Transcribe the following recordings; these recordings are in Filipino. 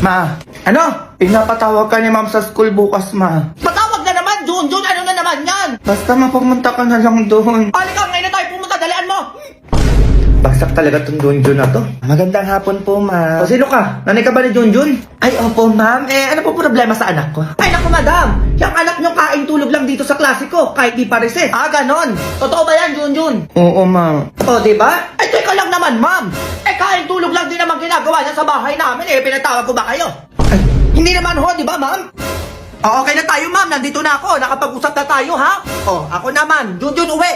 Ma, ano? Pinapatawag ka ni ma'am sa school bukas, ma. Patawag na naman, Junjun! Ano na naman yan? Basta mapumunta ka na lang doon. Halika, ngayon na tayo pumunta, dalian mo! Bagsak talaga tong Junjun na to. Magandang hapon po, ma'am. O, sino ka? Nanay ka ba ni Junjun? Ay, opo, ma'am. Ano po problema sa anak ko? Ay naku, madam! Yung anak nyo kain tulog lang dito sa klase ko, kahit di pa reset. Ah, ganon. Totoo ba yan, Junjun? Oo, ma'am. O, diba? Ay, teka lang naman, ma'am. Kain tulog lang din naman ginagawa niya sa bahay namin. Pinatawag ko ba kayo? Ay, Hindi naman ho, di ba, ma'am? O, okay na tayo, ma'am. Nandito na ako. Nakapag-usap na tayo, ha? O, ako naman. Junjun, uwi.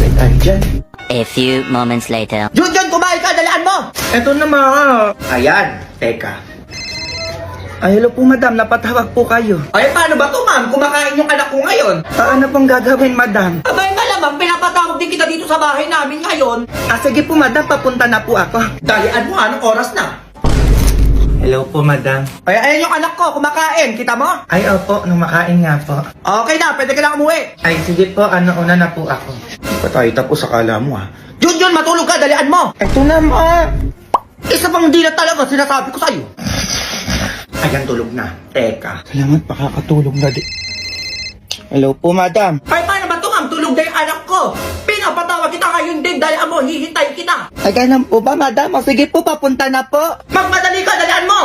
ay, ay, dyan. A few moments later. Junjun, kumain ka. Dalian mo. Eto na, ma. Ayan. Teka. Ay, hello po, madam. Napatawag po kayo. Ay, paano ba to, ma'am? Kumakain yung anak ko ngayon. Ano pong gagawin, madam? Abay, malamang pinapatawag din kita dito sa bahay namin ngayon. Sige po, madam. Papunta na po ako. Dalian mo, anong oras na? Hello po, madam. Ay, ayan yung anak ko. Kumakain. Kita mo? Ay, opo. Numakain nga po. Okay na. Pwede ka na umuwi. Ay, sige po. Una na po ako. Hindi pa tayo tapos, akala mo, ha? Junjun, matulog ka. Dalian mo. Eto na, ma. Isa pang di na talaga sinasabi ko sa'yo. Ayan, tulog na. Teka. Salamat, makakatulog na di. Hello po, madam. Ay, paano ba ito, ma'am? Tulog na yung anak ko. Pinapatawag kita ngayon din. Dalian mo. Hihintay kita. Ay, ganun po ba, madam? O, sige po, papunta na po. Magmadali ka. Dalian mo.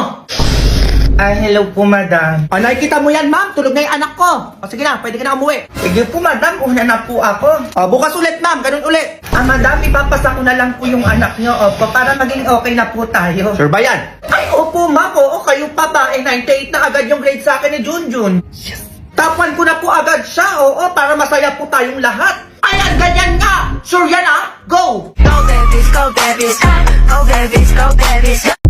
Ay, hello po, madam. O, nakikita mo yan, ma'am. Tulog na yung anak ko. O, sige na. Pwede ka na umuwi. Sige po, madam. Una na po ako. O, bukas ulit, ma'am. Ganun ulit. Madam, ipapasa ko na lang po yung anak nyo, opo, para maging okay na po tayo. Sure ba yan? Ay, opo, ma'am. Oo, kayo pa ba? 98 na agad yung grade sa akin ni Junjun. Yes. Tapuan ko na po agad siya. Oo, para masaya po tayong lahat. Ayan, ganyan nga. Sure yan, ah. Go! Go babies, go babies, go babies, go babies.